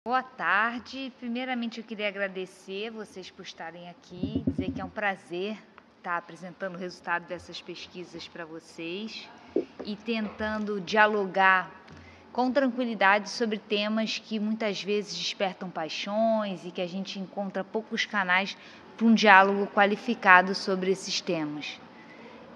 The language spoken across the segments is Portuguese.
Boa tarde. Primeiramente, eu queria agradecer vocês por estarem aqui, dizer que é um prazer estar apresentando o resultado dessas pesquisas para vocês e tentando dialogar com tranquilidade sobre temas que muitas vezes despertam paixões e que a gente encontra poucos canais para um diálogo qualificado sobre esses temas.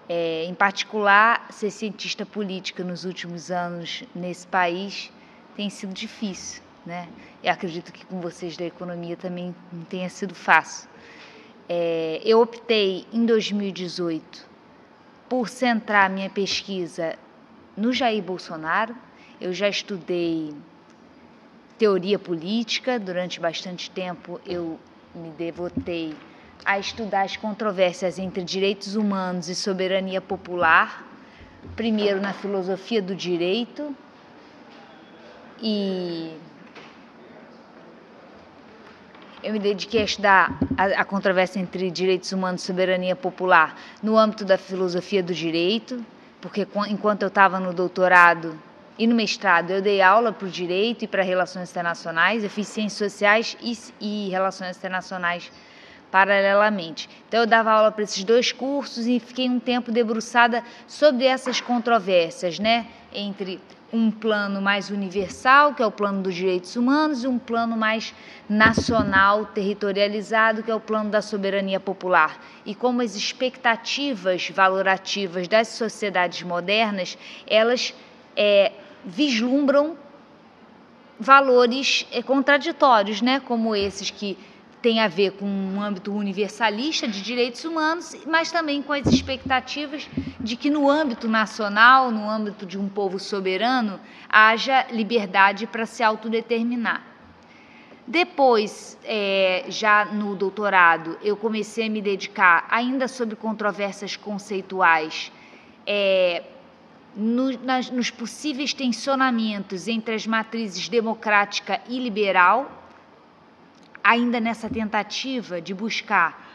Em particular, ser cientista política nos últimos anos nesse país tem sido difícil, né? Eu acredito que com vocês da economia também não tenha sido fácil. Eu optei, em 2018, por centrar minha pesquisa no Jair Bolsonaro. Eu já estudei teoria política, durante bastante tempo eu me devotei a estudar as controvérsias entre direitos humanos e soberania popular, primeiro na filosofia do direito e eu me dediquei a estudar a controvérsia entre direitos humanos e soberania popular no âmbito da filosofia do direito, porque enquanto eu estava no doutorado e no mestrado eu dei aula para o direito e para relações internacionais, eu fiz ciências sociais e relações internacionais paralelamente. Então eu dava aula para esses dois cursos e fiquei um tempo debruçada sobre essas controvérsias, né, entre um plano mais universal, que é o plano dos direitos humanos, e um plano mais nacional, territorializado, que é o plano da soberania popular. E como as expectativas valorativas das sociedades modernas, elas vislumbram valores contraditórios, né, como esses que tem a ver com um âmbito universalista de direitos humanos, mas também com as expectativas de que no âmbito nacional, no âmbito de um povo soberano, haja liberdade para se autodeterminar. Depois, já no doutorado, eu comecei a me dedicar, ainda sobre controvérsias conceituais, nos possíveis tensionamentos entre as matrizes democrática e liberal, ainda nessa tentativa de buscar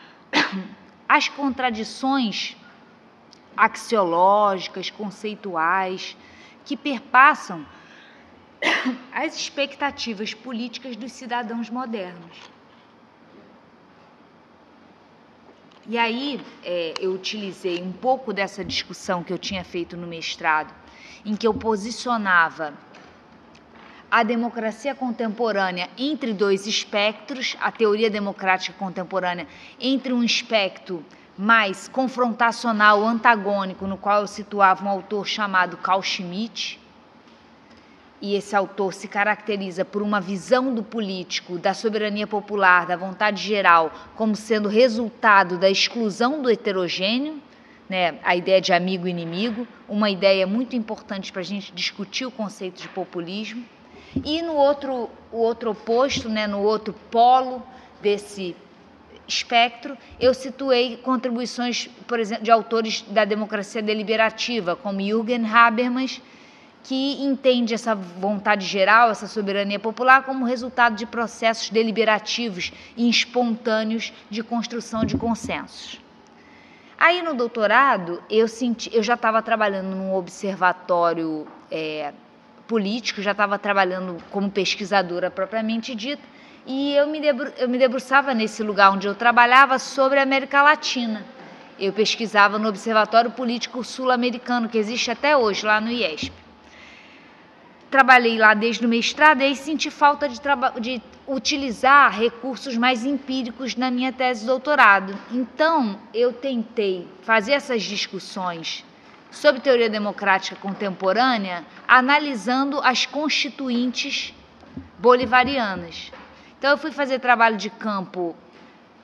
as contradições axiológicas, conceituais, que perpassam as expectativas políticas dos cidadãos modernos. E aí eu utilizei um pouco dessa discussão que eu tinha feito no mestrado, em que eu posicionava a democracia contemporânea entre dois espectros, a teoria democrática contemporânea entre um espectro mais confrontacional, antagônico, no qual eu situava um autor chamado Carl Schmitt, e esse autor se caracteriza por uma visão do político, da soberania popular, da vontade geral, como sendo resultado da exclusão do heterogêneo, né, a ideia de amigo e inimigo, uma ideia muito importante para a gente discutir o conceito de populismo. E no o outro oposto, né, no outro polo desse espectro, eu situei contribuições, por exemplo, de autores da democracia deliberativa, como Jürgen Habermas, que entende essa vontade geral, essa soberania popular, como resultado de processos deliberativos e espontâneos de construção de consensos. Aí no doutorado, eu já estava trabalhando num observatório político, já estava trabalhando como pesquisadora propriamente dita, e eu me debruçava nesse lugar onde eu trabalhava sobre a América Latina. Eu pesquisava no Observatório Político Sul-Americano, que existe até hoje, lá no IESP. Trabalhei lá desde o mestrado e aí senti falta de utilizar recursos mais empíricos na minha tese de doutorado. Então, eu tentei fazer essas discussões sobre teoria democrática contemporânea, analisando as constituintes bolivarianas. Então, eu fui fazer trabalho de campo,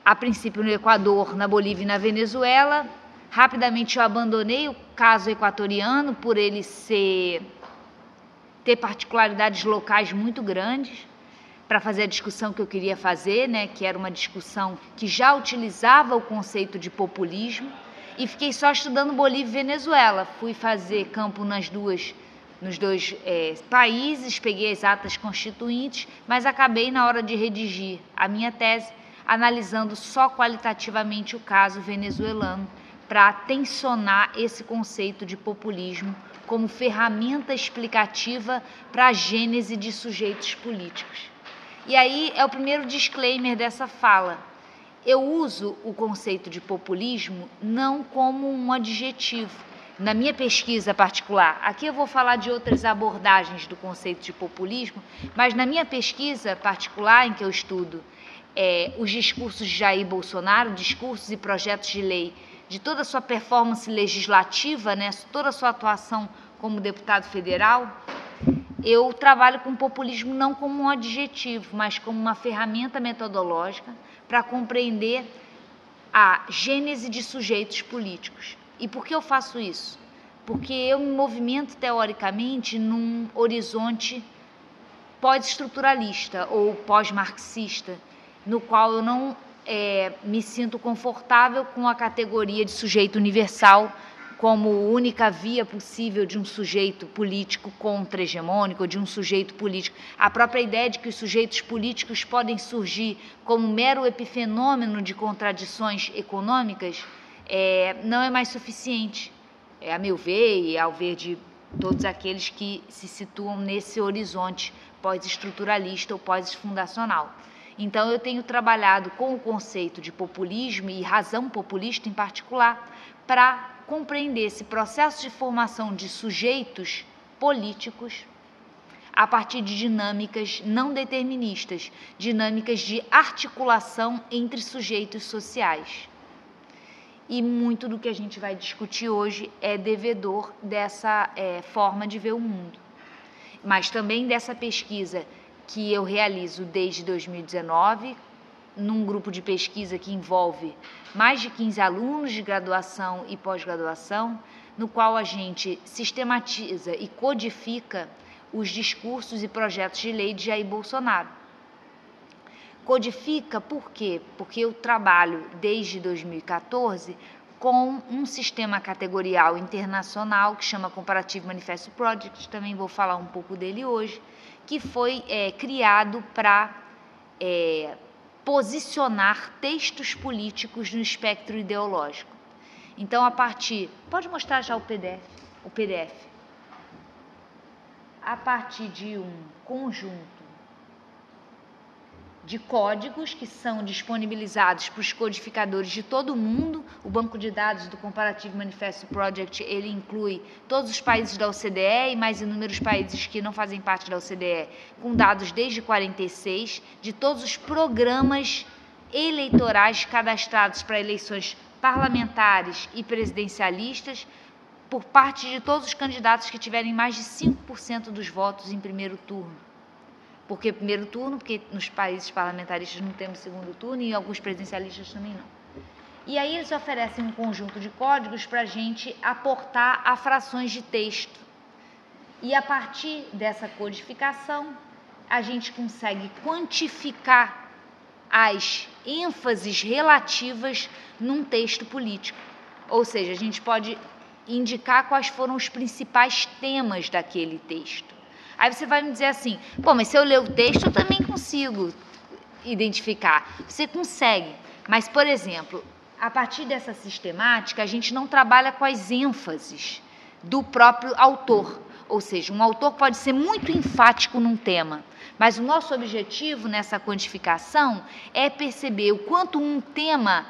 a princípio no Equador, na Bolívia e na Venezuela. Rapidamente eu abandonei o caso equatoriano por ele ter particularidades locais muito grandes para fazer a discussão que eu queria fazer, né, que era uma discussão que já utilizava o conceito de populismo. E fiquei só estudando Bolívia e Venezuela. Fui fazer campo nos dois países, peguei as atas constituintes, mas acabei, na hora de redigir a minha tese, analisando só qualitativamente o caso venezuelano, para tensionar esse conceito de populismo como ferramenta explicativa para a gênese de sujeitos políticos. E aí é o primeiro disclaimer dessa fala. Eu uso o conceito de populismo não como um adjetivo. Na minha pesquisa particular, aqui eu vou falar de outras abordagens do conceito de populismo, mas na minha pesquisa particular, em que eu estudo os discursos de Jair Bolsonaro, discursos e projetos de lei, de toda a sua performance legislativa, né, toda a sua atuação como deputado federal, eu trabalho com populismo não como um adjetivo, mas como uma ferramenta metodológica para compreender a gênese de sujeitos políticos. E por que eu faço isso? Porque eu me movimento teoricamente num horizonte pós-estruturalista ou pós-marxista, no qual eu não me sinto confortável com a categoria de sujeito universal como única via possível de um sujeito político contra-hegemônico, ou de um sujeito político. A própria ideia de que os sujeitos políticos podem surgir como mero epifenômeno de contradições econômicas não é mais suficiente, a meu ver e ao ver de todos aqueles que se situam nesse horizonte pós-estruturalista ou pós-fundacional. Então, eu tenho trabalhado com o conceito de populismo e razão populista em particular para compreender esse processo de formação de sujeitos políticos a partir de dinâmicas não deterministas, dinâmicas de articulação entre sujeitos sociais. E muito do que a gente vai discutir hoje é devedor dessa forma de ver o mundo. Mas também dessa pesquisa que eu realizo desde 2019, num grupo de pesquisa que envolve mais de 15 alunos de graduação e pós-graduação, no qual a gente sistematiza e codifica os discursos e projetos de lei de Jair Bolsonaro. Codifica por quê? Porque eu trabalho desde 2014 com um sistema categorial internacional que chama Comparative Manifesto Project, também vou falar um pouco dele hoje, que foi criado para posicionar textos políticos no espectro ideológico. Então, a partir... Pode mostrar já o PDF. A partir de um conjunto de códigos que são disponibilizados para os codificadores de todo o mundo. O banco de dados do Comparative Manifesto Project, ele inclui todos os países da OCDE e mais inúmeros países que não fazem parte da OCDE, com dados desde 46, de todos os programas eleitorais cadastrados para eleições parlamentares e presidencialistas, por parte de todos os candidatos que tiverem mais de 5% dos votos em primeiro turno. Por que primeiro turno? Porque nos países parlamentaristas não temos segundo turno e alguns presidencialistas também não. E aí eles oferecem um conjunto de códigos para a gente aportar a frações de texto. E a partir dessa codificação, a gente consegue quantificar as ênfases relativas num texto político. Ou seja, a gente pode indicar quais foram os principais temas daquele texto. Aí você vai me dizer assim, pô, mas se eu ler o texto, eu também consigo identificar. Você consegue, mas, por exemplo, a partir dessa sistemática, a gente não trabalha com as ênfases do próprio autor. Ou seja, um autor pode ser muito enfático num tema, mas o nosso objetivo nessa quantificação é perceber o quanto um tema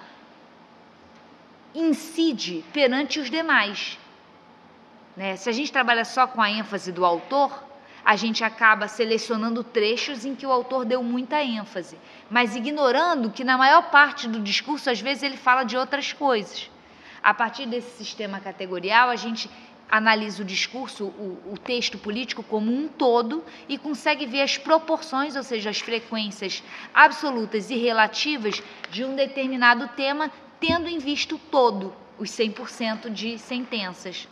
incide perante os demais. Né? Se a gente trabalha só com a ênfase do autor, a gente acaba selecionando trechos em que o autor deu muita ênfase, mas ignorando que na maior parte do discurso, às vezes, ele fala de outras coisas. A partir desse sistema categorial, a gente analisa o discurso, o texto político como um todo e consegue ver as proporções, ou seja, as frequências absolutas e relativas de um determinado tema, tendo em vista o todo, os 100% de sentenças,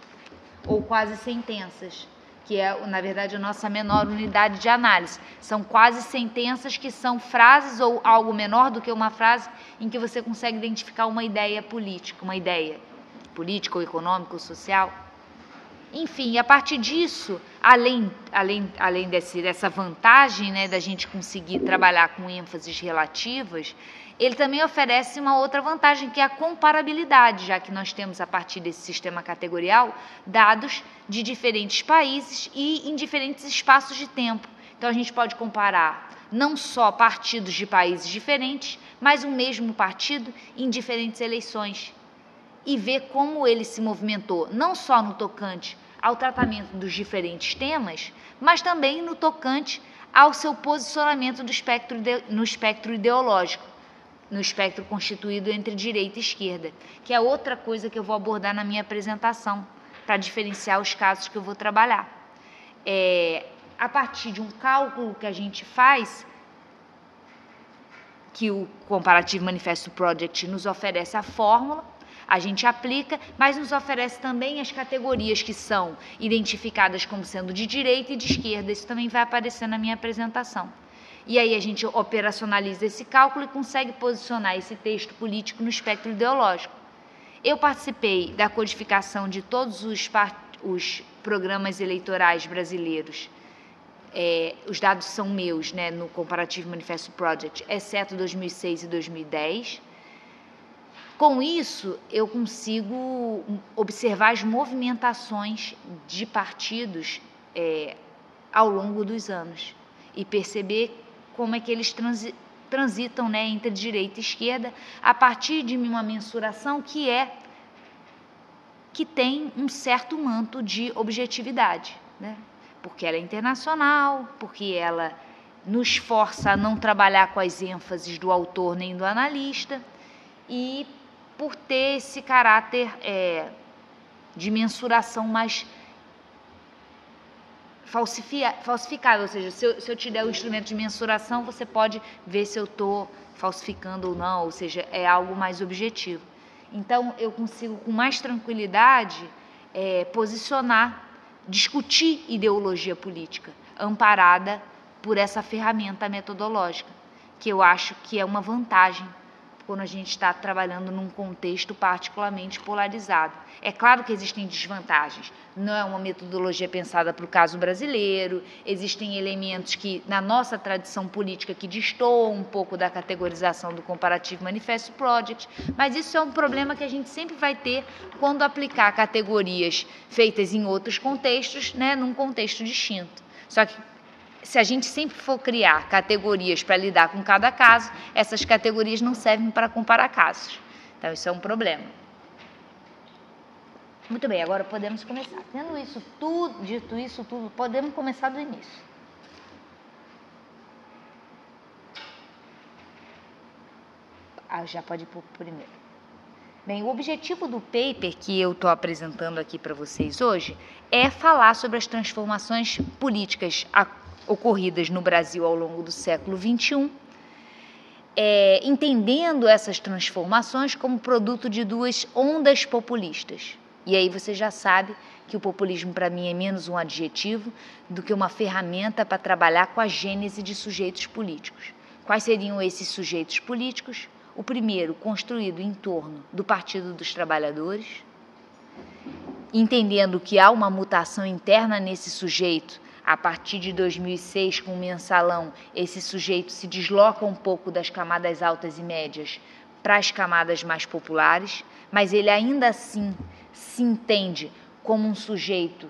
ou quase sentenças, que é, na verdade, a nossa menor unidade de análise. São quase sentenças que são frases ou algo menor do que uma frase em que você consegue identificar uma ideia política ou econômica ou social. Enfim, a partir disso, além dessa vantagem, né, da gente conseguir trabalhar com ênfases relativas, ele também oferece uma outra vantagem, que é a comparabilidade, já que nós temos, a partir desse sistema categorial, dados de diferentes países e em diferentes espaços de tempo. Então, a gente pode comparar não só partidos de países diferentes, mas o mesmo partido em diferentes eleições, e ver como ele se movimentou, não só no tocante ao tratamento dos diferentes temas, mas também no tocante ao seu posicionamento no espectro ideológico, no espectro constituído entre direita e esquerda, que é outra coisa que eu vou abordar na minha apresentação, para diferenciar os casos que eu vou trabalhar. A partir de um cálculo que a gente faz, que o Comparative Manifesto Project nos oferece a fórmula, a gente aplica, mas nos oferece também as categorias que são identificadas como sendo de direita e de esquerda. Isso também vai aparecer na minha apresentação. E aí a gente operacionaliza esse cálculo e consegue posicionar esse texto político no espectro ideológico. Eu participei da codificação de todos os programas eleitorais brasileiros. Os dados são meus, né, no Comparative Manifesto Project, exceto 2006 e 2010. Com isso, eu consigo observar as movimentações de partidos ao longo dos anos e perceber como é que eles transitam, né, entre direita e esquerda a partir de uma mensuração que tem um certo manto de objetividade, né? Porque ela é internacional, porque ela nos força a não trabalhar com as ênfases do autor nem do analista e por ter esse caráter de mensuração mais falsificável, ou seja, se eu te der o instrumento de mensuração, você pode ver se eu estou falsificando ou não, ou seja, é algo mais objetivo. Então, eu consigo com mais tranquilidade posicionar, discutir ideologia política, amparada por essa ferramenta metodológica, que eu acho que é uma vantagem quando a gente está trabalhando num contexto particularmente polarizado. É claro que existem desvantagens, não é uma metodologia pensada para o caso brasileiro, existem elementos que, na nossa tradição política, que destoam um pouco da categorização do Comparative Manifesto Project, mas isso é um problema que a gente sempre vai ter quando aplicar categorias feitas em outros contextos, né, num contexto distinto. Só que se a gente sempre for criar categorias para lidar com cada caso, essas categorias não servem para comparar casos. Então, isso é um problema. Muito bem, agora podemos começar. Dito isso tudo, podemos começar do início. Já pode ir para o primeiro. Bem, o objetivo do paper que eu estou apresentando aqui para vocês hoje é falar sobre as transformações políticas ocorridas no Brasil ao longo do século XXI, entendendo essas transformações como produto de duas ondas populistas. E aí você já sabe que o populismo para mim é menos um adjetivo do que uma ferramenta para trabalhar com a gênese de sujeitos políticos. Quais seriam esses sujeitos políticos? O primeiro, construído em torno do Partido dos Trabalhadores, entendendo que há uma mutação interna nesse sujeito. A partir de 2006, com o mensalão, esse sujeito se desloca um pouco das camadas altas e médias para as camadas mais populares, mas ele ainda assim se entende como um sujeito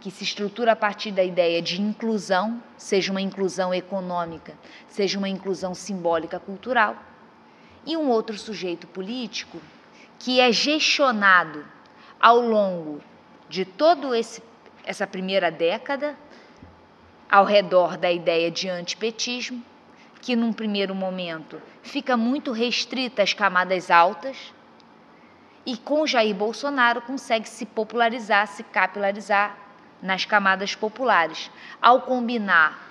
que se estrutura a partir da ideia de inclusão, seja uma inclusão econômica, seja uma inclusão simbólica cultural, e um outro sujeito político que é gestionado ao longo de todo essa primeira década, ao redor da ideia de antipetismo, que num primeiro momento fica muito restrita às camadas altas, e com Jair Bolsonaro consegue se popularizar, se capilarizar nas camadas populares. Ao combinar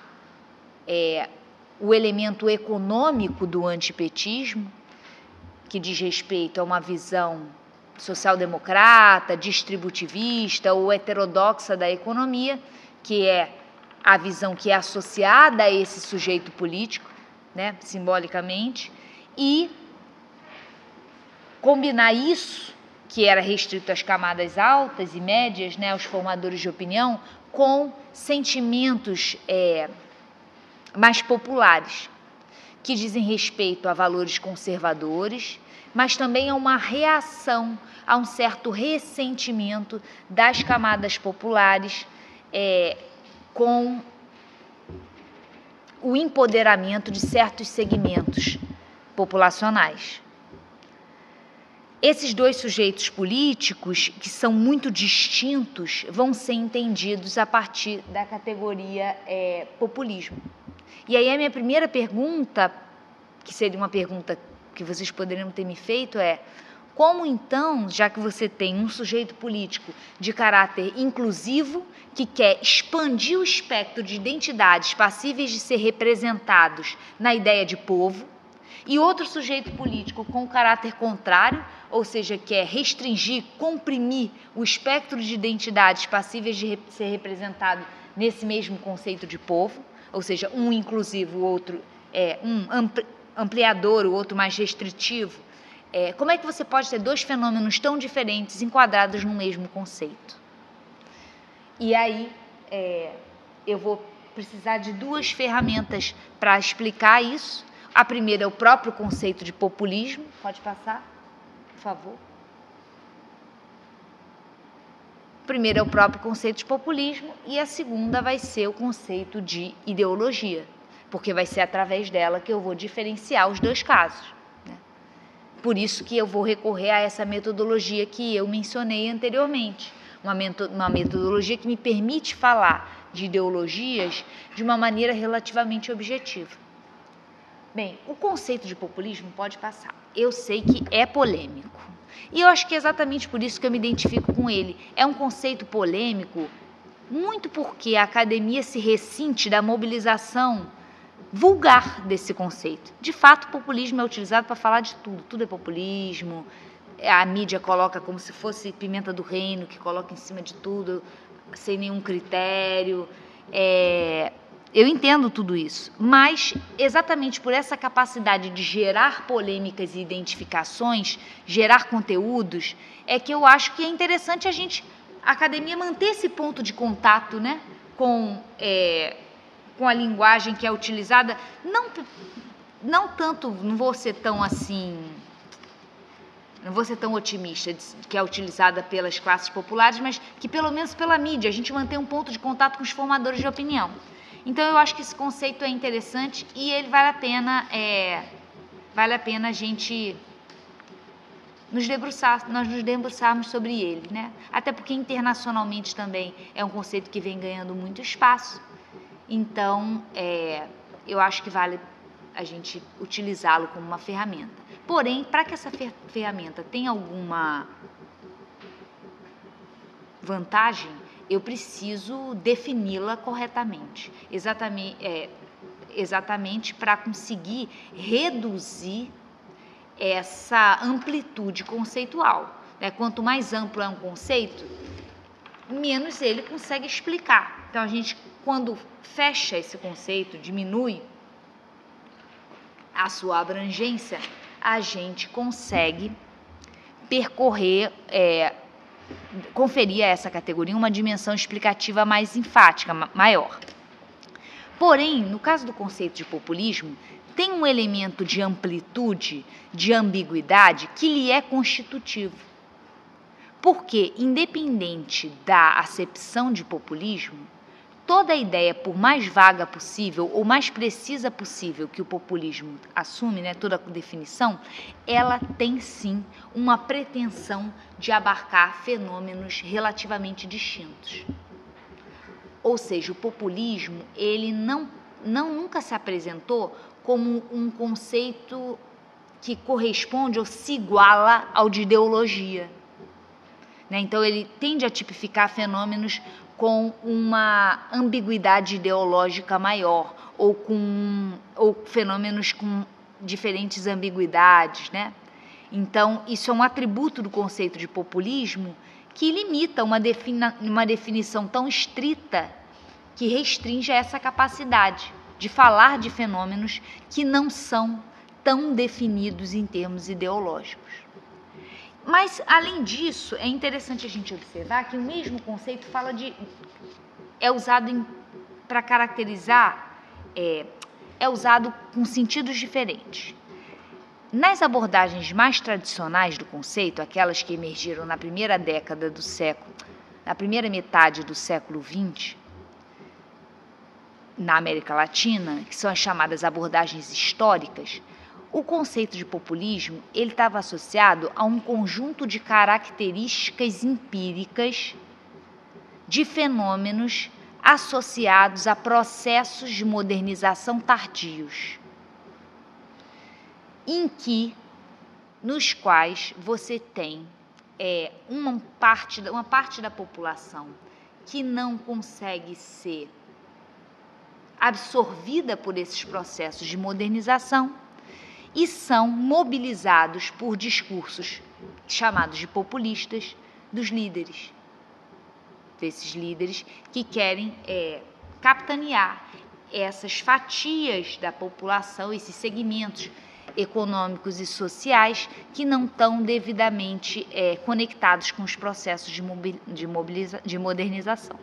o elemento econômico do antipetismo, que diz respeito a uma visão social-democrata, distributivista ou heterodoxa da economia, que é a visão que é associada a esse sujeito político, né, simbolicamente, e combinar isso, que era restrito às camadas altas e médias, né, aos formadores de opinião, com sentimentos mais populares, que dizem respeito a valores conservadores, mas também a uma reação, a um certo ressentimento das camadas populares com o empoderamento de certos segmentos populacionais. Esses dois sujeitos políticos, que são muito distintos, vão ser entendidos a partir da categoria populismo. E aí a minha primeira pergunta, que seria uma pergunta que vocês poderiam ter me feito, é: como então, já que você tem um sujeito político de caráter inclusivo, que quer expandir o espectro de identidades passíveis de ser representados na ideia de povo, e outro sujeito político com caráter contrário, ou seja, quer restringir, comprimir o espectro de identidades passíveis de ser representado nesse mesmo conceito de povo, ou seja, um inclusivo, o outro um ampliador, o outro mais restritivo? Como é que você pode ter dois fenômenos tão diferentes enquadrados no mesmo conceito? E aí eu vou precisar de duas ferramentas para explicar isso. A primeira é o próprio conceito de populismo. Pode passar, por favor. O primeiro é o próprio conceito de populismo e a segunda vai ser o conceito de ideologia, porque vai ser através dela que eu vou diferenciar os dois casos. Por isso que eu vou recorrer a essa metodologia que eu mencionei anteriormente, uma metodologia que me permite falar de ideologias de uma maneira relativamente objetiva. Bem, o conceito de populismo pode passar. Eu sei que é polêmico. E eu acho que é exatamente por isso que eu me identifico com ele. É um conceito polêmico, muito porque a academia se ressente da mobilização vulgar desse conceito. De fato, o populismo é utilizado para falar de tudo. Tudo é populismo. A mídia coloca como se fosse pimenta do reino, que coloca em cima de tudo, sem nenhum critério. Eu entendo tudo isso, mas exatamente por essa capacidade de gerar polêmicas e identificações, gerar conteúdos, é que eu acho que é interessante a academia manter esse ponto de contato, né, com a linguagem que é utilizada, não tanto, não vou ser tão otimista, que é utilizada pelas classes populares, mas que pelo menos pela mídia a gente mantém um ponto de contato com os formadores de opinião. Então eu acho que esse conceito é interessante e ele vale a pena a gente nós nos debruçarmos sobre ele, né? Até porque internacionalmente também é um conceito que vem ganhando muito espaço. Então, eu acho que vale a gente utilizá-lo como uma ferramenta. Porém, para que essa ferramenta tenha alguma vantagem, eu preciso defini-la corretamente, exatamente para conseguir reduzir essa amplitude conceitual. Quanto mais amplo é um conceito, menos ele consegue explicar. Então, a gente, quando fecha esse conceito, diminui a sua abrangência, a gente consegue percorrer, conferir a essa categoria uma dimensão explicativa mais enfática, maior. Porém, no caso do conceito de populismo, tem um elemento de amplitude, de ambiguidade, que lhe é constitutivo. Porque, independente da acepção de populismo, toda ideia, por mais vaga possível ou mais precisa possível que o populismo assume, toda a definição, ela tem sim uma pretensão de abarcar fenômenos relativamente distintos. Ou seja, o populismo, ele nunca se apresentou como um conceito que corresponde ou se iguala ao de ideologia. Então, ele tende a tipificar fenômenos com uma ambiguidade ideológica maior, ou fenômenos com diferentes ambiguidades, Então, isso é um atributo do conceito de populismo que limita uma definição tão estrita que restringe essa capacidade de falar de fenômenos que não são tão definidos em termos ideológicos. Mas, além disso, é interessante a gente observar que o mesmo conceito é usado para caracterizar, é usado com sentidos diferentes. Nas abordagens mais tradicionais do conceito, aquelas que emergiram na primeira metade do século XX, na América Latina, que são as chamadas abordagens históricas, o conceito de populismo ele estava associado a um conjunto de características empíricas de fenômenos associados a processos de modernização tardios, nos quais você tem uma parte da população que não consegue ser absorvida por esses processos de modernização e são mobilizados por discursos chamados de populistas dos líderes, desses líderes que querem capitanear essas fatias da população, esses segmentos econômicos e sociais que não estão devidamente conectados com os processos de modernização.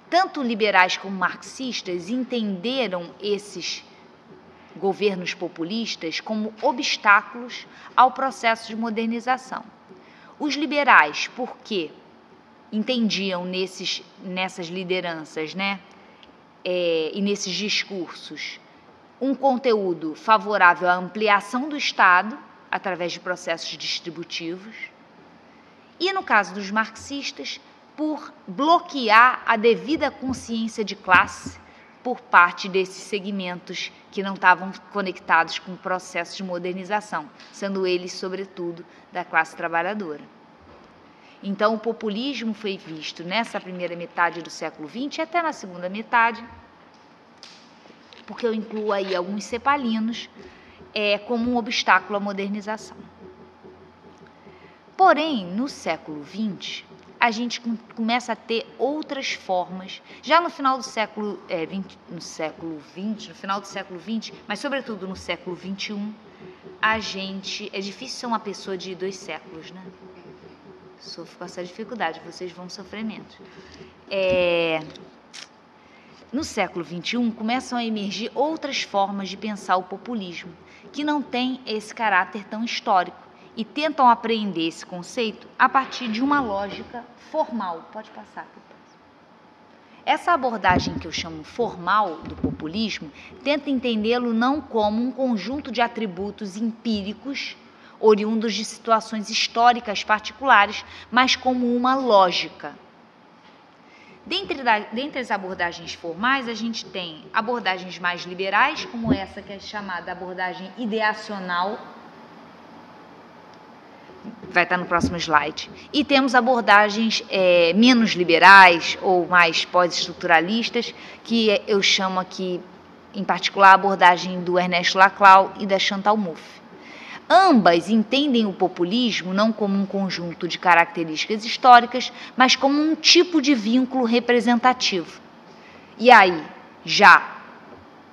Tanto liberais como marxistas entenderam esses governos populistas como obstáculos ao processo de modernização. Os liberais, porque entendiam nessas lideranças, e nesses discursos, um conteúdo favorável à ampliação do Estado através de processos distributivos, e no caso dos marxistas, por bloquear a devida consciência de classe por parte desses segmentos que não estavam conectados com o processo de modernização, sendo eles, sobretudo, da classe trabalhadora. Então, o populismo foi visto nessa primeira metade do século XX e até na segunda metade, porque eu incluo aí alguns cepalinos, como um obstáculo à modernização. Porém, no século XX, a gente começa a ter outras formas, já no final do século XX, mas sobretudo no século XXI, é difícil ser uma pessoa de 2 séculos, né? Sofro com essa dificuldade, vocês vão sofrer menos. No século XXI, começam a emergir outras formas de pensar o populismo, que não têm esse caráter tão histórico, e tentam apreender esse conceito a partir de uma lógica formal. Pode passar. Essa abordagem que eu chamo formal do populismo tenta entendê-lo não como um conjunto de atributos empíricos oriundos de situações históricas particulares, mas como uma lógica. Dentre as abordagens formais, a gente tem abordagens mais liberais, como essa que é chamada abordagem ideacional, vai estar no próximo slide, e temos abordagens menos liberais ou mais pós-estruturalistas, que eu chamo aqui, em particular, a abordagem do Ernest Laclau e da Chantal Mouffe. Ambas entendem o populismo não como um conjunto de características históricas, mas como um tipo de vínculo representativo. E aí, já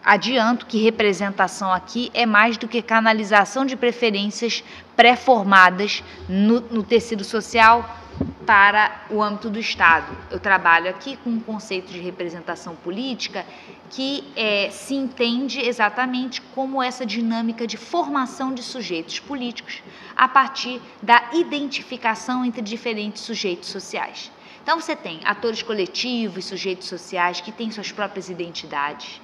adianto que representação aqui é mais do que canalização de preferências pré-formadas no tecido social para o âmbito do Estado. Eu trabalho aqui com um conceito de representação política que se entende exatamente como essa dinâmica de formação de sujeitos políticos a partir da identificação entre diferentes sujeitos sociais. Então, você tem atores coletivos, sujeitos sociais que têm suas próprias identidades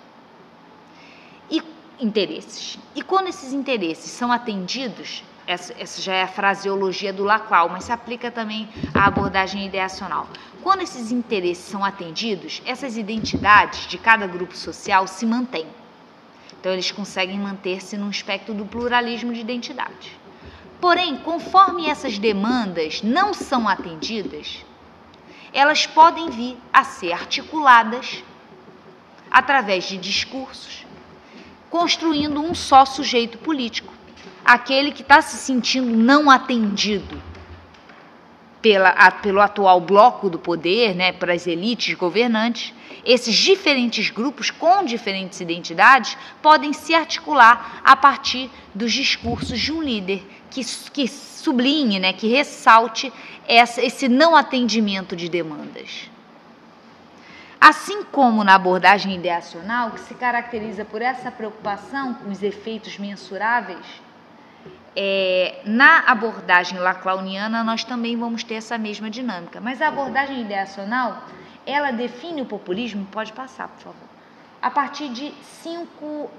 e interesses. E quando esses interesses são atendidos, essa já é a fraseologia do Laclau, mas se aplica também à abordagem ideacional. Quando esses interesses são atendidos, essas identidades de cada grupo social se mantêm. Então, eles conseguem manter-se num espectro do pluralismo de identidades. Porém, conforme essas demandas não são atendidas, elas podem vir a ser articuladas através de discursos, construindo um só sujeito político, aquele que está se sentindo não atendido pelo atual bloco do poder, pelas elites governantes. Esses diferentes grupos com diferentes identidades podem se articular a partir dos discursos de um líder que sublinhe, que ressalte esse não atendimento de demandas. Assim como na abordagem ideacional, que se caracteriza por essa preocupação com os efeitos mensuráveis, na abordagem laclauniana nós também vamos ter essa mesma dinâmica. Mas a abordagem ideacional, ela define o populismo, pode passar, por favor, a partir de 5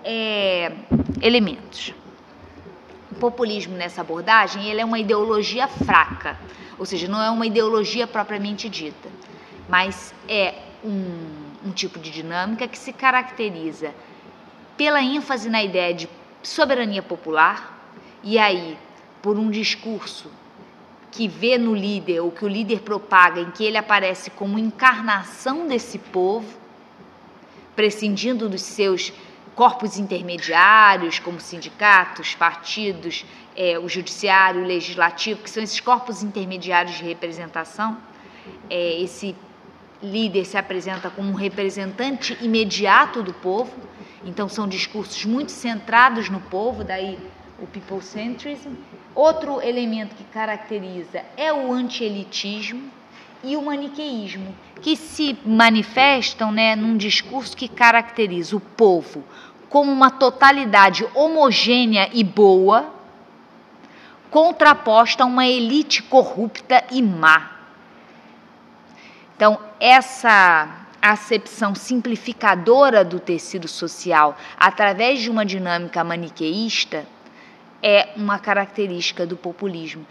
elementos. O populismo nessa abordagem, ele é uma ideologia fraca, ou seja, não é uma ideologia propriamente dita, mas é um tipo de dinâmica que se caracteriza pela ênfase na ideia de soberania popular, e aí por um discurso que vê no líder, ou que o líder propaga, em que ele aparece como encarnação desse povo, prescindindo dos seus corpos intermediários, como sindicatos, partidos, o judiciário, o legislativo, que são esses corpos intermediários de representação. Esse líder se apresenta como um representante imediato do povo, então são discursos muito centrados no povo, daí o people-centrism. Outro elemento que caracteriza é o anti-elitismo e o maniqueísmo, que se manifestam, num discurso que caracteriza o povo como uma totalidade homogênea e boa, contraposta a uma elite corrupta e má. Então, essa acepção simplificadora do tecido social através de uma dinâmica maniqueísta é uma característica do populismo.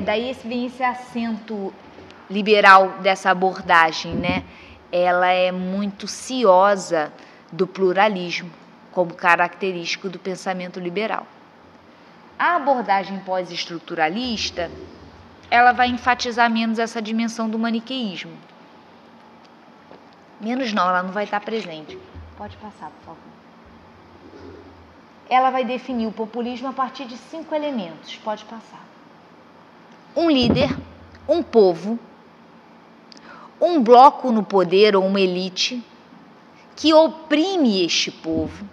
Daí vem esse acento liberal dessa abordagem, Ela é muito ciosa do pluralismo, como característico do pensamento liberal. A abordagem pós-estruturalista, ela vai enfatizar menos essa dimensão do maniqueísmo. Menos não, ela não vai estar presente. Pode passar, por favor. Ela vai definir o populismo a partir de 5 elementos. Pode passar. Um líder, um povo, um bloco no poder ou uma elite que oprime este povo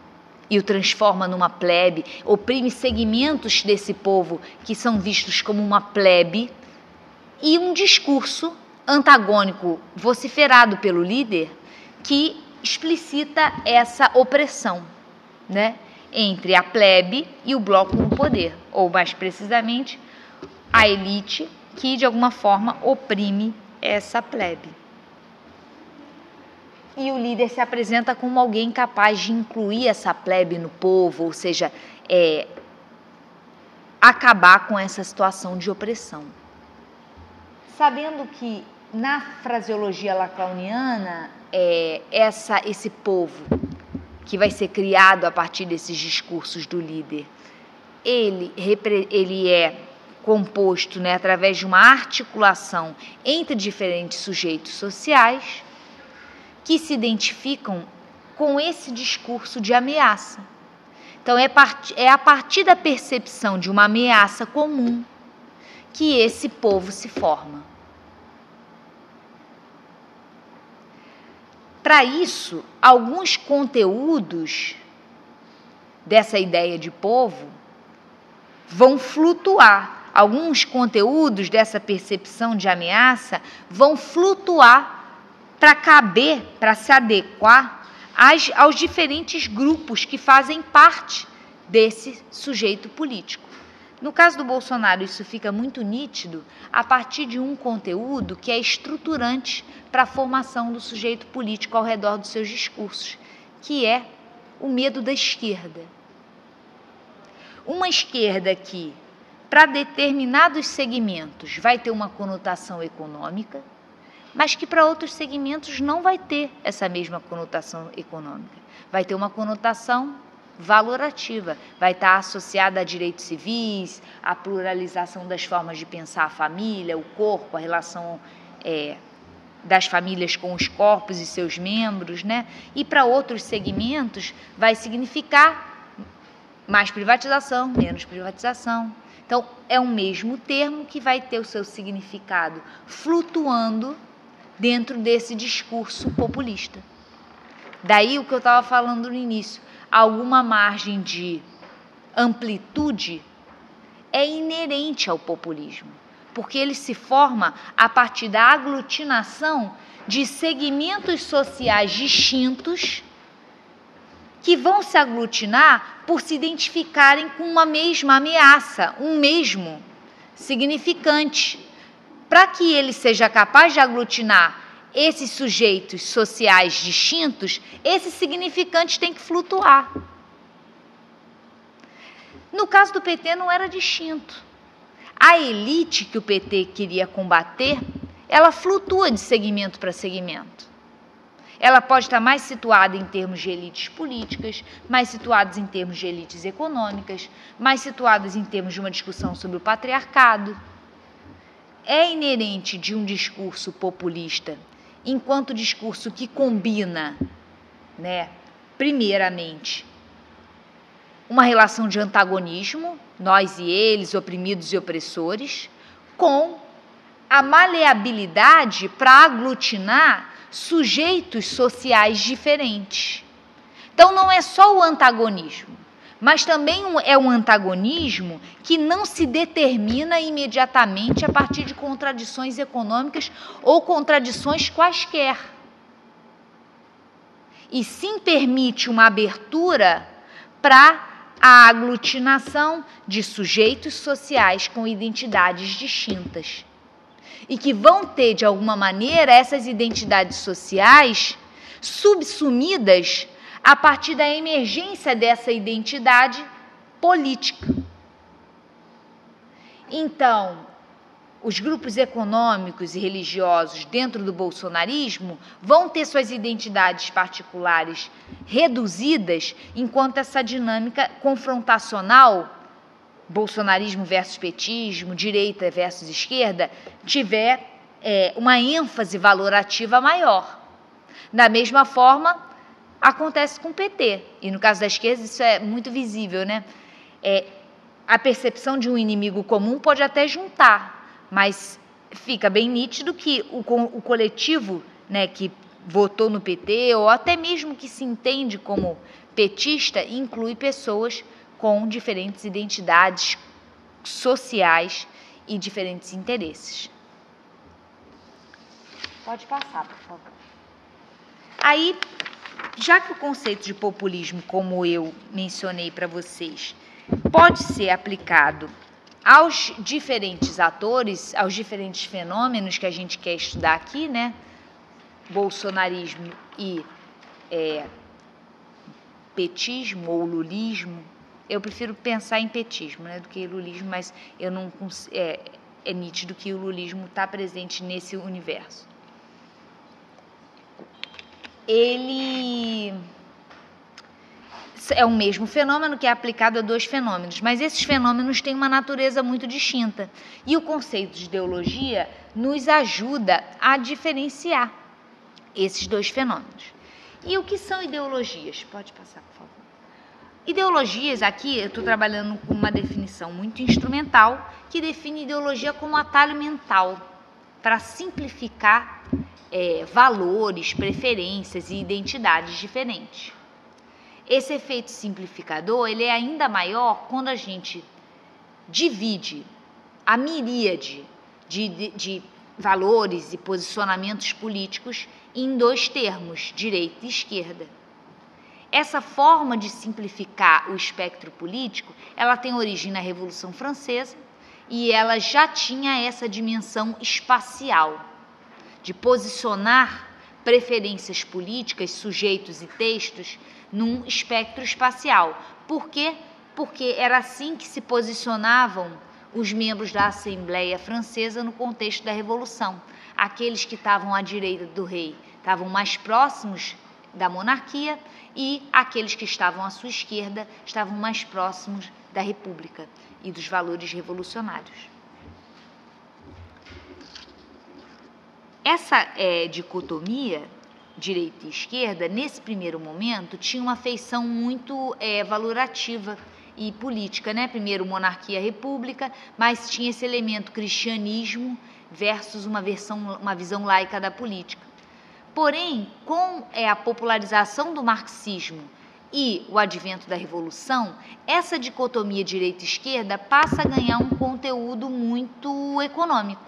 e o transforma numa plebe, oprime segmentos desse povo que são vistos como uma plebe, e um discurso antagônico vociferado pelo líder que explicita essa opressão, entre a plebe e o bloco no poder, ou mais precisamente, a elite que de alguma forma oprime essa plebe. E o líder se apresenta como alguém capaz de incluir essa plebe no povo, ou seja, acabar com essa situação de opressão. Sabendo que na fraseologia lacaniana, esse povo que vai ser criado a partir desses discursos do líder, ele é composto através de uma articulação entre diferentes sujeitos sociais que se identificam com esse discurso de ameaça. Então, é a partir da percepção de uma ameaça comum que esse povo se forma. Para isso, alguns conteúdos dessa ideia de povo vão flutuar. Alguns conteúdos dessa percepção de ameaça vão flutuar para caber, para se adequar aos diferentes grupos que fazem parte desse sujeito político. No caso do Bolsonaro, isso fica muito nítido a partir de um conteúdo que é estruturante para a formação do sujeito político ao redor dos seus discursos, que é o medo da esquerda. Uma esquerda que, para determinados segmentos, vai ter uma conotação econômica, mas que para outros segmentos não vai ter essa mesma conotação econômica. Vai ter uma conotação valorativa, vai estar associada a direitos civis, à pluralização das formas de pensar a família, o corpo, a relação das famílias com os corpos e seus membros, E para outros segmentos vai significar mais privatização, menos privatização. Então, é o mesmo termo que vai ter o seu significado flutuando dentro desse discurso populista. Daí o que eu estava falando no início, alguma margem de amplitude é inerente ao populismo, porque ele se forma a partir da aglutinação de segmentos sociais distintos que vão se aglutinar por se identificarem com uma mesma ameaça, um mesmo significante. Para que ele seja capaz de aglutinar esses sujeitos sociais distintos, esse significante tem que flutuar. No caso do PT não era distinto. A elite que o PT queria combater, ela flutua de segmento para segmento. Ela pode estar mais situada em termos de elites políticas, mais situadas em termos de elites econômicas, mais situadas em termos de uma discussão sobre o patriarcado. É inerente de um discurso populista, enquanto discurso que combina, primeiramente, uma relação de antagonismo, nós e eles, oprimidos e opressores, com a maleabilidade para aglutinar sujeitos sociais diferentes. Então, não é só o antagonismo, mas também é um antagonismo que não se determina imediatamente a partir de contradições econômicas ou contradições quaisquer. E sim permite uma abertura para a aglutinação de sujeitos sociais com identidades distintas. E que vão ter, de alguma maneira, essas identidades sociais subsumidas a partir da emergência dessa identidade política. Então, os grupos econômicos e religiosos dentro do bolsonarismo vão ter suas identidades particulares reduzidas, enquanto essa dinâmica confrontacional, bolsonarismo versus petismo, direita versus esquerda, tiver uma ênfase valorativa maior. Da mesma forma, acontece com o PT. E no caso da esquerda isso é muito visível, a percepção de um inimigo comum pode até juntar, mas fica bem nítido que o coletivo, que votou no PT, ou até mesmo que se entende como petista, inclui pessoas com diferentes identidades sociais e diferentes interesses. Pode passar, por favor. Aí, já que o conceito de populismo, como eu mencionei para vocês, pode ser aplicado aos diferentes atores, aos diferentes fenômenos que a gente quer estudar aqui, bolsonarismo e petismo ou lulismo. Eu prefiro pensar em petismo, do que lulismo, mas eu não é nítido que o lulismo está presente nesse universo. Ele é o mesmo fenômeno que é aplicado a dois fenômenos, mas esses fenômenos têm uma natureza muito distinta. E o conceito de ideologia nos ajuda a diferenciar esses dois fenômenos. E o que são ideologias? Pode passar, por favor. Ideologias, aqui eu estou trabalhando com uma definição muito instrumental, que define ideologia como atalho mental, para simplificar valores, preferências e identidades diferentes. Esse efeito simplificador ele é ainda maior quando a gente divide a miríade de valores e posicionamentos políticos em dois termos, direita e esquerda. Essa forma de simplificar o espectro político, ela tem origem na Revolução Francesa e ela já tinha essa dimensão espacial, de posicionar preferências políticas, sujeitos e textos num espectro espacial. Por quê? Porque era assim que se posicionavam os membros da Assembleia Francesa no contexto da Revolução. Aqueles que estavam à direita do rei estavam mais próximos da monarquia e aqueles que estavam à sua esquerda estavam mais próximos da República e dos valores revolucionários. Essa dicotomia, direita e esquerda, nesse primeiro momento, tinha uma feição muito valorativa e política, Primeiro monarquia república, mas tinha esse elemento cristianismo versus uma visão laica da política. Porém, com a popularização do marxismo e o advento da revolução, essa dicotomia direita e esquerda passa a ganhar um conteúdo muito econômico.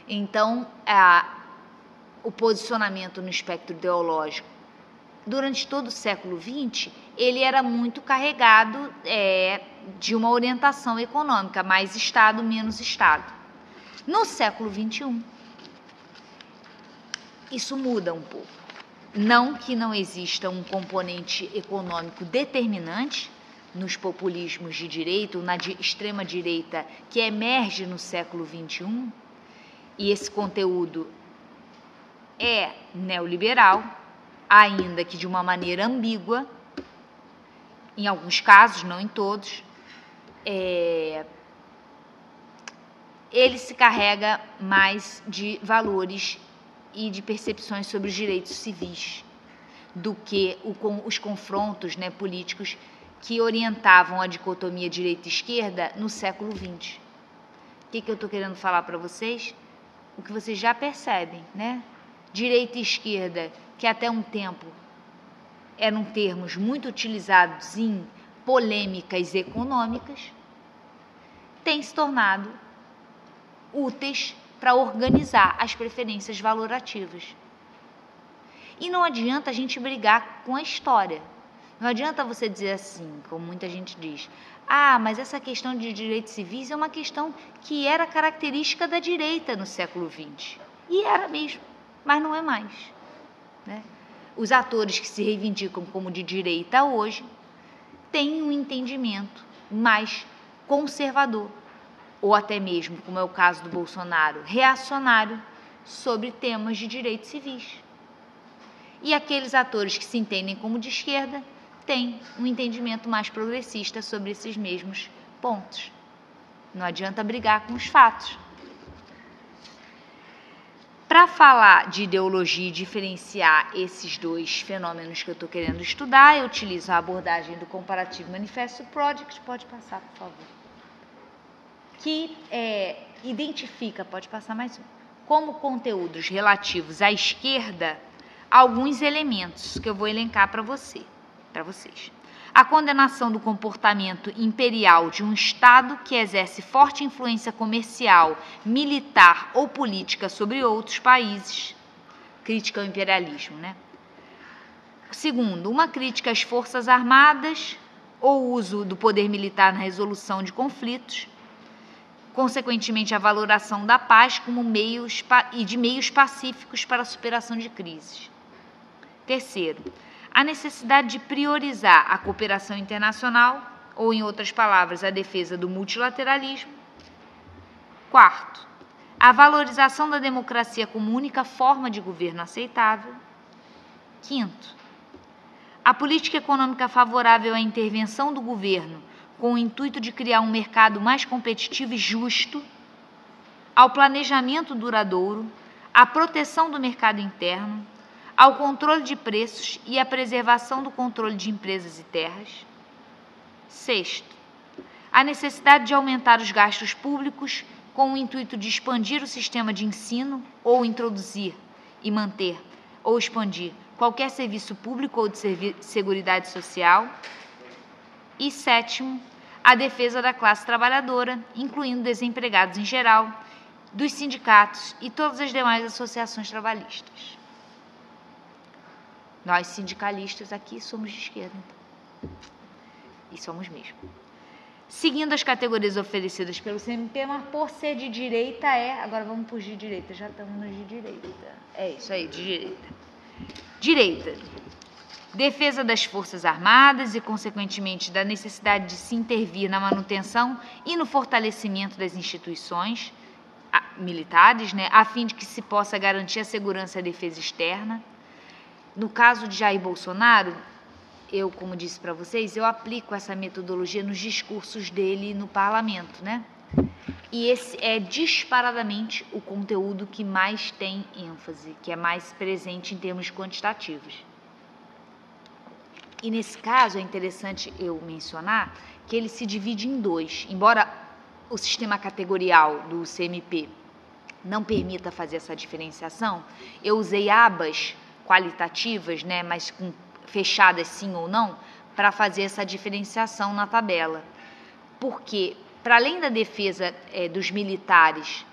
Então, o posicionamento no espectro ideológico durante todo o século XX, ele era muito carregado de uma orientação econômica, mais Estado, menos Estado. No século XXI, isso muda um pouco. Não que não exista um componente econômico determinante nos populismos de direita ou na extrema-direita que emerge no século XXI, e esse conteúdo é neoliberal, ainda que de uma maneira ambígua, em alguns casos, não em todos, ele se carrega mais de valores e de percepções sobre os direitos civis do que os confrontos, né, políticos que orientavam a dicotomia direita-esquerda no século XX. O que eu estou querendo falar para vocês? O que vocês já percebem, né? Direita e esquerda, que até um tempo eram termos muito utilizados em polêmicas econômicas, têm se tornado úteis para organizar as preferências valorativas. E não adianta a gente brigar com a história. Não adianta você dizer assim, como muita gente diz, mas essa questão de direitos civis é uma questão que era característica da direita no século XX. E era mesmo, mas não é mais, né? Os atores que se reivindicam como de direita hoje têm um entendimento mais conservador, ou até mesmo, como é o caso do Bolsonaro, reacionário sobre temas de direitos civis. E aqueles atores que se entendem como de esquerda têm um entendimento mais progressista sobre esses mesmos pontos. Não adianta brigar com os fatos. Para falar de ideologia e diferenciar esses dois fenômenos que eu estou querendo estudar, eu utilizo a abordagem do Comparative Manifesto Project, pode passar, por favor, que identifica, pode passar mais um, como conteúdos relativos à esquerda, alguns elementos que eu vou elencar para vocês. A condenação do comportamento imperial de um Estado que exerce forte influência comercial, militar ou política sobre outros países. Crítica ao imperialismo, né? Segundo, uma crítica às forças armadas ou uso do poder militar na resolução de conflitos. Consequentemente, a valoração da paz como meios pacíficos para a superação de crises. Terceiro, a necessidade de priorizar a cooperação internacional, ou, em outras palavras, a defesa do multilateralismo. Quarto, a valorização da democracia como única forma de governo aceitável. Quinto, a política econômica favorável à intervenção do governo com o intuito de criar um mercado mais competitivo e justo, ao planejamento duradouro, à proteção do mercado interno, ao controle de preços e à preservação do controle de empresas e terras. Sexto, a necessidade de aumentar os gastos públicos com o intuito de expandir o sistema de ensino ou introduzir e manter ou expandir qualquer serviço público ou de seguridade social. E sétimo, a defesa da classe trabalhadora, incluindo desempregados em geral, dos sindicatos e todas as demais associações trabalhistas. Nós, sindicalistas, aqui somos de esquerda, então. E somos mesmo. Seguindo as categorias oferecidas pelo CMP, mas por ser de direita agora vamos para os de direita, já estamos nos de direita. É isso aí, de direita. Direita. Defesa das Forças Armadas e, consequentemente, da necessidade de se intervir na manutenção e no fortalecimento das instituições militares, né, a fim de que se possa garantir a segurança e a defesa externa. No caso de Jair Bolsonaro, eu, como disse para vocês, eu aplico essa metodologia nos discursos dele no parlamento, né? E esse é disparadamente o conteúdo que mais tem ênfase, que é mais presente em termos quantitativos. E nesse caso é interessante eu mencionar que ele se divide em dois. Embora o sistema categorial do CMP não permita fazer essa diferenciação, eu usei abas qualitativas, né, mas fechadas sim ou não, para fazer essa diferenciação na tabela. Porque, para além da defesa dos militares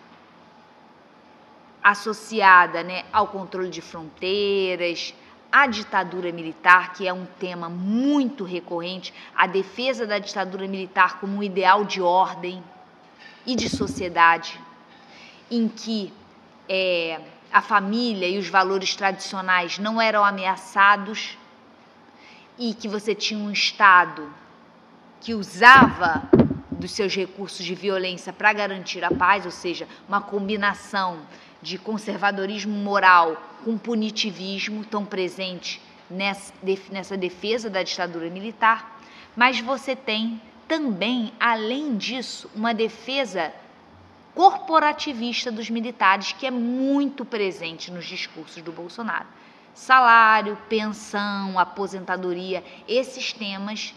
associada, né, ao controle de fronteiras, à ditadura militar, que é um tema muito recorrente, a defesa da ditadura militar como um ideal de ordem e de sociedade, em que a família e os valores tradicionais não eram ameaçados e que você tinha um Estado que usava dos seus recursos de violência para garantir a paz, ou seja, uma combinação de conservadorismo moral com punitivismo tão presente nessa defesa da ditadura militar, mas você tem também, além disso, uma defesa corporativista dos militares que é muito presente nos discursos do Bolsonaro. Salário, pensão, aposentadoria, esses temas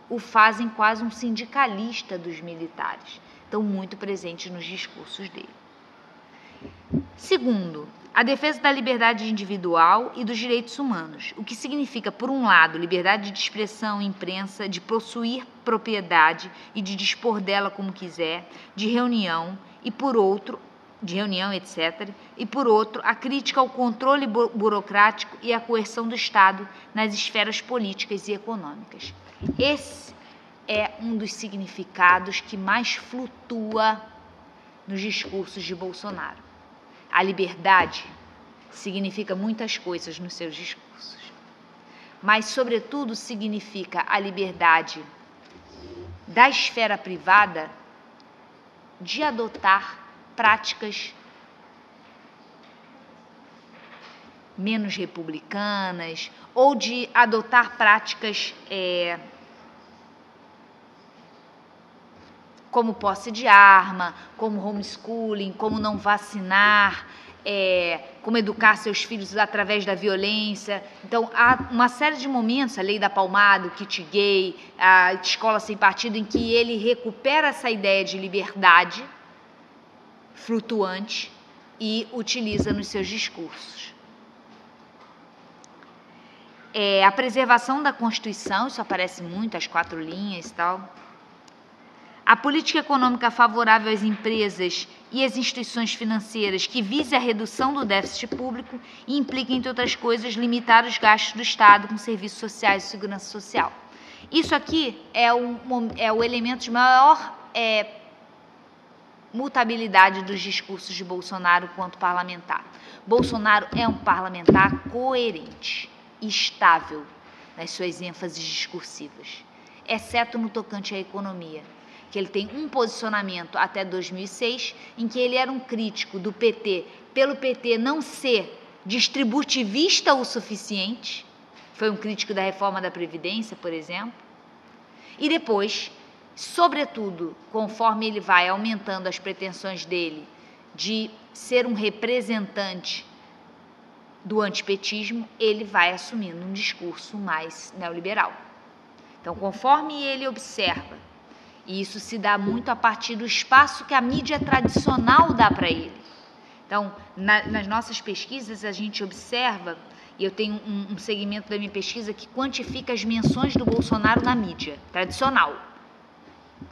o fazem quase um sindicalista dos militares, estão muito presentes nos discursos dele. Segundo, a defesa da liberdade individual e dos direitos humanos, o que significa, por um lado, liberdade de expressão e imprensa, de possuir propriedade e de dispor dela como quiser, de reunião, etc., e por outro, a crítica ao controle burocrático e à coerção do Estado nas esferas políticas e econômicas. Esse é um dos significados que mais flutua nos discursos de Bolsonaro. A liberdade significa muitas coisas nos seus discursos, mas, sobretudo, significa a liberdade da esfera privada de adotar práticas menos republicanas ou de adotar práticas como posse de arma, como homeschooling, como não vacinar, como educar seus filhos através da violência. Então, há uma série de momentos, a lei da palmada, o kit gay, a escola sem partido, em que ele recupera essa ideia de liberdade flutuante e utiliza nos seus discursos. A preservação da Constituição, isso aparece muito, as 4 linhas e tal. A política econômica favorável às empresas e às instituições financeiras que vise a redução do déficit público e implica, entre outras coisas, limitar os gastos do Estado com serviços sociais e segurança social. Isso aqui é o elemento de maior mutabilidade dos discursos de Bolsonaro quanto parlamentar. Bolsonaro é um parlamentar coerente, estável nas suas ênfases discursivas, exceto no tocante à economia, que ele tem um posicionamento até 2006, em que ele era um crítico do PT, pelo PT não ser distributivista o suficiente, foi um crítico da reforma da Previdência, por exemplo, e depois, sobretudo, conforme ele vai aumentando as pretensões dele de ser um representante do antipetismo, ele vai assumindo um discurso mais neoliberal. Então, conforme ele observa, e isso se dá muito a partir do espaço que a mídia tradicional dá para ele. Então, nas nossas pesquisas, a gente observa, e eu tenho um segmento da minha pesquisa que quantifica as menções do Bolsonaro na mídia tradicional,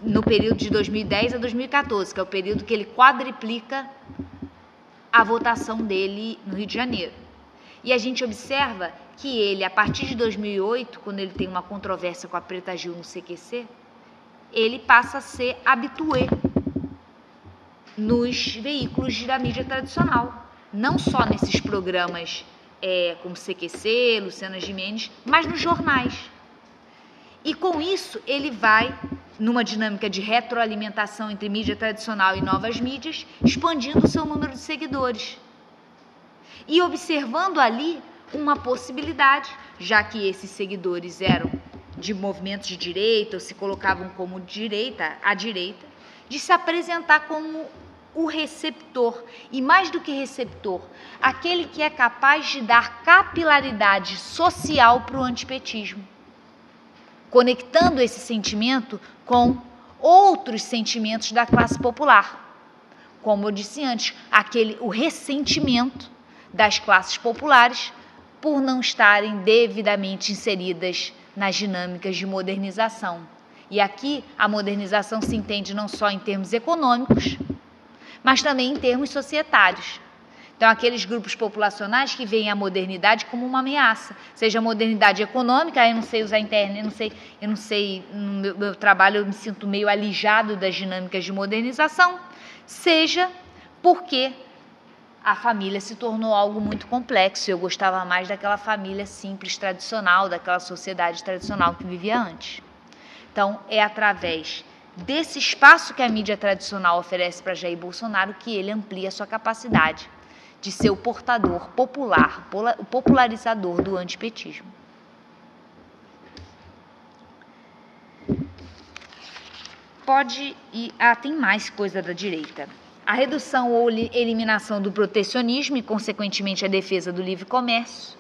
no período de 2010 a 2014, que é o período que ele quadriplica a votação dele no Rio de Janeiro. E a gente observa que ele, a partir de 2008, quando ele tem uma controvérsia com a Preta Gil no CQC, ele passa a ser habitué nos veículos da mídia tradicional, não só nesses programas como CQC, Luciana Gimenez, mas nos jornais. E com isso ele vai, numa dinâmica de retroalimentação entre mídia tradicional e novas mídias, expandindo o seu número de seguidores. E observando ali uma possibilidade, já que esses seguidores eram de movimentos de direita ou se colocavam como à direita, de se apresentar como o receptor, e mais do que receptor, aquele que é capaz de dar capilaridade social para o antipetismo, conectando esse sentimento com outros sentimentos da classe popular. Como eu disse antes, o ressentimento das classes populares por não estarem devidamente inseridas nas dinâmicas de modernização. E aqui a modernização se entende não só em termos econômicos, mas também em termos societários. Então, aqueles grupos populacionais que veem a modernidade como uma ameaça, seja a modernidade econômica, eu não sei usar a internet, eu não sei, no meu trabalho eu me sinto meio alijado das dinâmicas de modernização, seja porque a família se tornou algo muito complexo. Eu gostava mais daquela família simples, tradicional, daquela sociedade tradicional que vivia antes. Então, é através desse espaço que a mídia tradicional oferece para Jair Bolsonaro que ele amplia a sua capacidade de ser o portador popular, o popularizador do antipetismo. Pode ir... tem mais coisa da direita. A redução ou eliminação do protecionismo e, consequentemente, a defesa do livre comércio.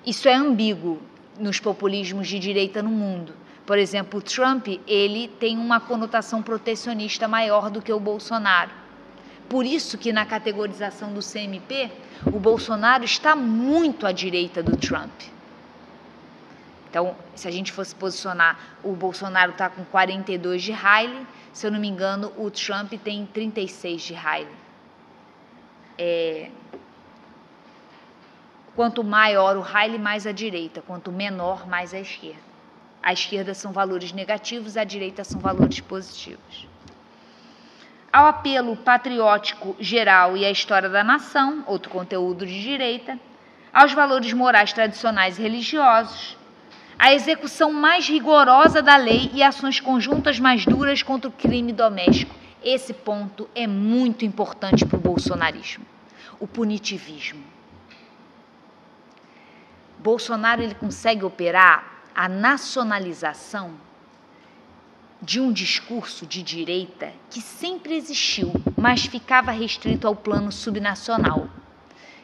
Isso é ambíguo nos populismos de direita no mundo. Por exemplo, o Trump, ele tem uma conotação protecionista maior do que o Bolsonaro. Por isso que na categorização do CMP, o Bolsonaro está muito à direita do Trump. Então, se a gente fosse posicionar, o Bolsonaro está com 42 de Haley, se eu não me engano, o Trump tem 36 de Haley. Quanto maior o Haley, mais à direita, quanto menor, mais à esquerda. À esquerda são valores negativos, à direita são valores positivos. Ao apelo patriótico geral e à história da nação, outro conteúdo de direita, aos valores morais tradicionais e religiosos, a execução mais rigorosa da lei e ações conjuntas mais duras contra o crime doméstico. Esse ponto é muito importante para o bolsonarismo, o punitivismo. Bolsonaro ele consegue operar a nacionalização de um discurso de direita que sempre existiu, mas ficava restrito ao plano subnacional,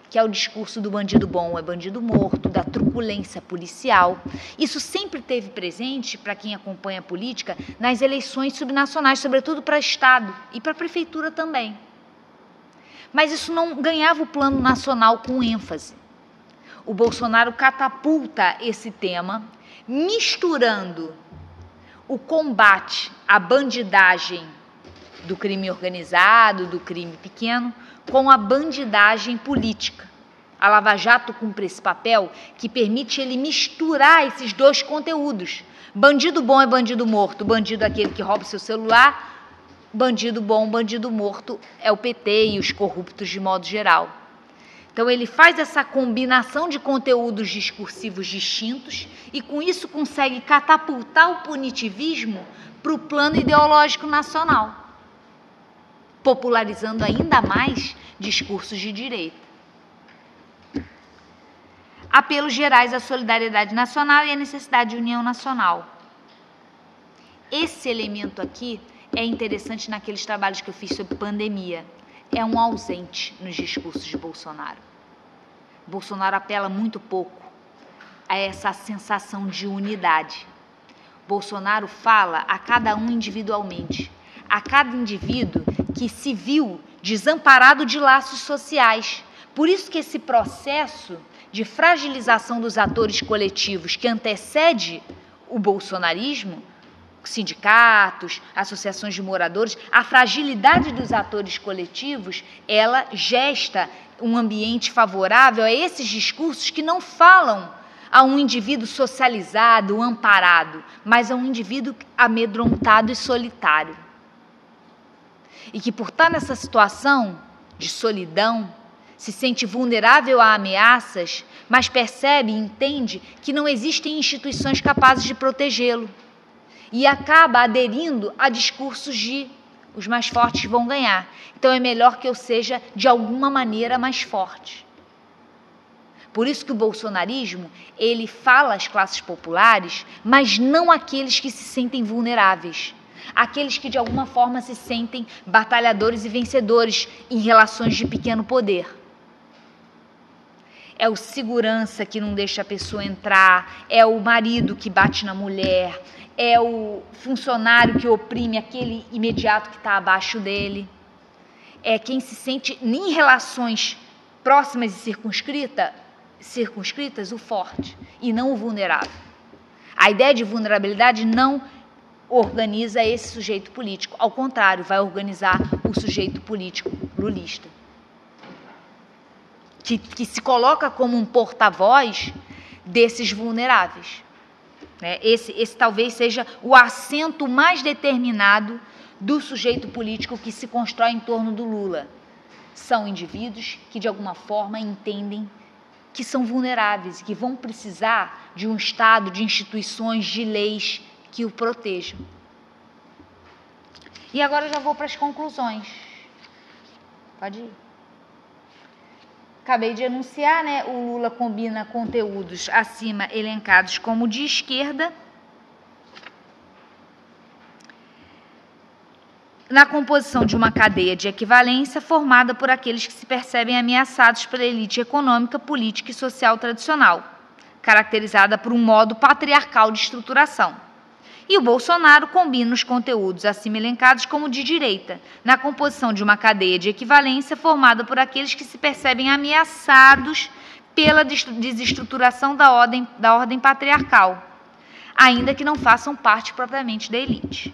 que é o discurso do bandido bom é bandido morto, da truculência policial. Isso sempre teve presente, para quem acompanha a política, nas eleições subnacionais, sobretudo para Estado e para a Prefeitura também. Mas isso não ganhava o plano nacional com ênfase. O Bolsonaro catapulta esse tema, misturando o combate à bandidagem do crime organizado, do crime pequeno, com a bandidagem política. A Lava Jato cumpre esse papel que permite ele misturar esses dois conteúdos. Bandido bom é bandido morto, bandido é aquele que rouba seu celular, bandido bom, bandido morto é o PT e os corruptos de modo geral. Então ele faz essa combinação de conteúdos discursivos distintos e com isso consegue catapultar o punitivismo para o plano ideológico nacional, popularizando ainda mais discursos de direita. Apelos gerais à solidariedade nacional e à necessidade de união nacional. Esse elemento aqui é interessante naqueles trabalhos que eu fiz sobre pandemia. É um ausente nos discursos de Bolsonaro. Bolsonaro apela muito pouco a essa sensação de unidade. Bolsonaro fala a cada um individualmente, a cada indivíduo que se viu desamparado de laços sociais. Por isso que esse processo de fragilização dos atores coletivos que antecede o bolsonarismo, sindicatos, associações de moradores, a fragilidade dos atores coletivos, ela gesta um ambiente favorável a esses discursos que não falam a um indivíduo socializado, amparado, mas a um indivíduo amedrontado e solitário. E que, por estar nessa situação de solidão, se sente vulnerável a ameaças, mas percebe e entende que não existem instituições capazes de protegê-lo. E acaba aderindo a discursos de os mais fortes vão ganhar. Então é melhor que eu seja, de alguma maneira, mais forte. Por isso que o bolsonarismo, ele fala às classes populares, mas não àqueles que se sentem vulneráveis. Aqueles que, de alguma forma, se sentem batalhadores e vencedores em relações de pequeno poder. É o segurança que não deixa a pessoa entrar, é o marido que bate na mulher, é o funcionário que oprime aquele imediato que está abaixo dele. É quem se sente em relações próximas e circunscritas, o forte, e não o vulnerável. A ideia de vulnerabilidade não organiza esse sujeito político, ao contrário, vai organizar o sujeito político lulista, que se coloca como um porta-voz desses vulneráveis. Esse talvez seja o assento mais determinado do sujeito político que se constrói em torno do Lula. são indivíduos que, de alguma forma, entendem que são vulneráveis e que vão precisar de um Estado, de instituições, de leis que o protejam. E agora eu já vou para as conclusões. Pode ir. Acabei de anunciar, né? O Lula combina conteúdos acima elencados como de esquerda na composição de uma cadeia de equivalência formada por aqueles que se percebem ameaçados pela elite econômica, política e social tradicional, caracterizada por um modo patriarcal de estruturação. E o Bolsonaro combina os conteúdos acima elencados como de direita, na composição de uma cadeia de equivalência formada por aqueles que se percebem ameaçados pela desestruturação da ordem patriarcal, ainda que não façam parte propriamente da elite.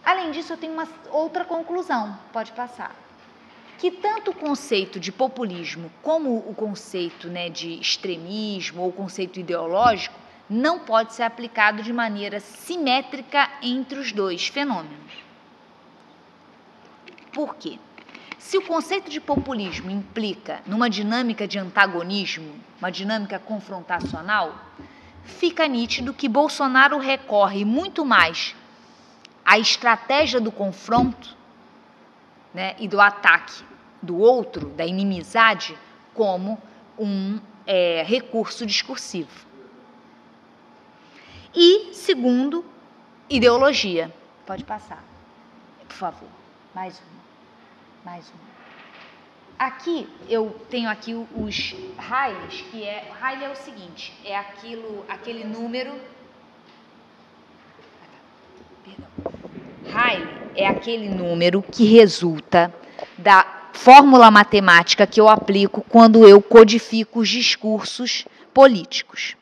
Além disso, eu tenho uma outra conclusão, pode passar, que tanto o conceito de populismo como o conceito, né, de extremismo ou o conceito ideológico não pode ser aplicado de maneira simétrica entre os dois fenômenos. Por quê? Se o conceito de populismo implica numa dinâmica de antagonismo, uma dinâmica confrontacional, fica nítido que Bolsonaro recorre muito mais à estratégia do confronto, né, e do ataque do outro, da inimizade, como um recurso discursivo. E, segundo, ideologia. Pode passar, por favor. Mais uma. Aqui, eu tenho aqui os Rayleigh, que Rayleigh é o seguinte, é aquele número... Rayleigh é aquele número que resulta da fórmula matemática que eu aplico quando eu codifico os discursos políticos.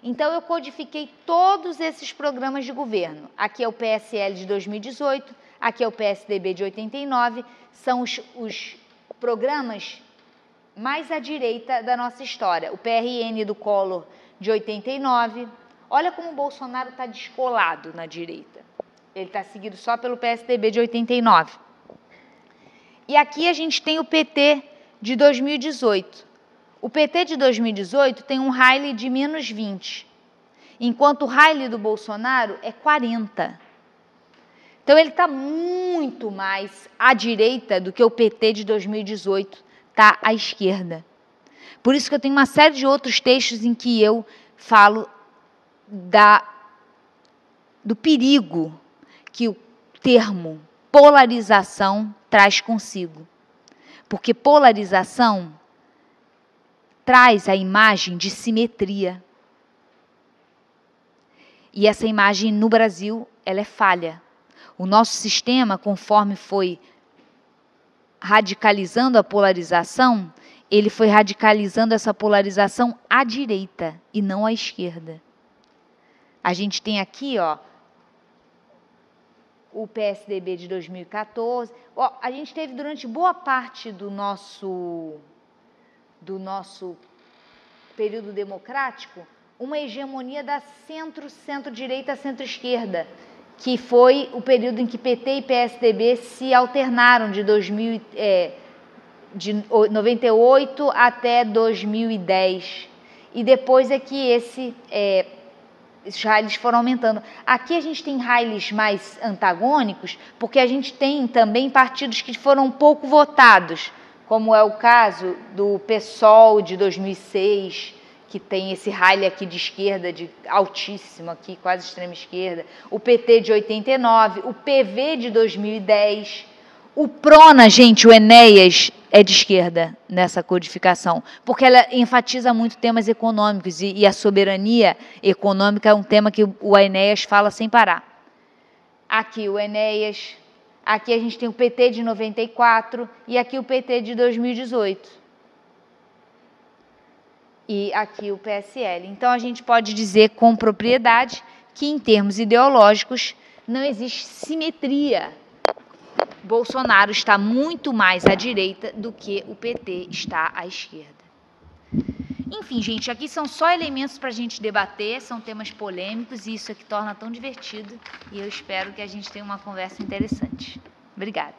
Então, eu codifiquei todos esses programas de governo. Aqui é o PSL de 2018, aqui é o PSDB de 89, são os programas mais à direita da nossa história. O PRN do Collor de 89. Olha como o Bolsonaro está descolado na direita. Ele está seguido só pelo PSDB de 89. E aqui a gente tem o PT de 2018. O PT de 2018 tem um Rayleigh de menos 20, enquanto o Rayleigh do Bolsonaro é 40. Então, ele está muito mais à direita do que o PT de 2018 está à esquerda. Por isso que eu tenho uma série de outros textos em que eu falo do perigo que o termo polarização traz consigo. Porque polarização traz a imagem de simetria. E essa imagem no Brasil, ela é falha. O nosso sistema, conforme foi radicalizando a polarização, ele foi radicalizando essa polarização à direita e não à esquerda. A gente tem aqui, ó, o PSDB de 2014. Ó, a gente teve durante boa parte do nosso período democrático uma hegemonia da centro-direita, centro-esquerda, que foi o período em que PT e PSDB se alternaram de 98 até 2010. E depois é que esses Rayleighs foram aumentando. Aqui a gente tem Rayleighs mais antagônicos, porque a gente tem também partidos que foram pouco votados, como é o caso do PSOL de 2006, que tem esse Rayleigh aqui de esquerda, de altíssimo aqui, quase extrema esquerda, o PT de 89, o PV de 2010, o PRONA, gente, o Enéas é de esquerda nessa codificação, porque ela enfatiza muito temas econômicos e a soberania econômica é um tema que o Enéas fala sem parar. Aqui o Enéas, aqui a gente tem o PT de 94 e aqui o PT de 2018. E aqui o PSL. Então, a gente pode dizer com propriedade que, em termos ideológicos, não existe simetria. Bolsonaro está muito mais à direita do que o PT está à esquerda. Enfim, gente, aqui são só elementos para a gente debater, são temas polêmicos e isso é que torna tão divertido e eu espero que a gente tenha uma conversa interessante. Obrigada.